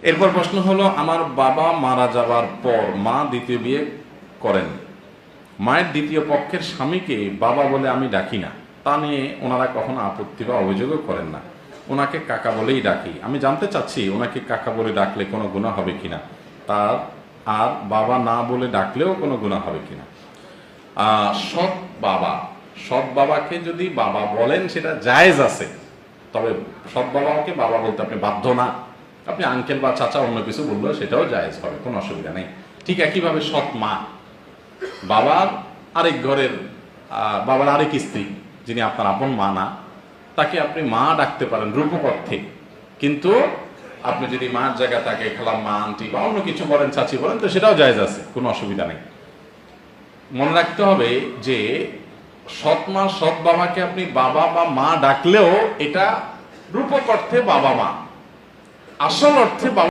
এরপর প্রশ্ন হলো, আমার বাবা মারা যাবার পর মা দ্বিতীয় বিয়ে করেন, মায়ের দ্বিতীয় পক্ষের স্বামীকে বাবা বলে আমি ডাকি না, তা নিয়ে ওনারা কখনো আপত্তি বা অভিযোগও করেন না, ওনাকে কাকা বলেই ডাকি। আমি জানতে চাচ্ছি ওনাকে কাকা বলে ডাকলে কোনো গুনাহ হবে কিনা, তার আর বাবা না বলে ডাকলেও কোনো গুনাহ হবে কিনা। সৎ বাবা, সৎ বাবাকে যদি বাবা বলেন সেটা জায়েজ আছে, তবে সৎ বাবাকে বাবা বলতে আপনি বাধ্য না। আপনি আঙ্কেল বা চাচা অন্য কিছু বললেও সেটাও জায়েজ হবে, কোনো অসুবিধা নেই। ঠিক একইভাবে সৎ মা, বাবার আরেক ঘরের বাবার আরেক স্ত্রী যিনি আপনার আপন মা না, তাকে আপনি মা ডাকতে পারেন রূপক অর্থে, কিন্তু আপনি যদি মার জায়গা তাকে খালাম্মা, আন্টি বা অন্য কিছু বলেন, চাচি বলেন, তো সেটাও জায়েজ আছে, কোনো অসুবিধা নেই। মনে রাখতে হবে যে সৎ মা সৎ বাবাকে আপনি বাবা বা মা ডাকলেও এটা রূপক অর্থে বাবা মা, আসল অর্থে বাবা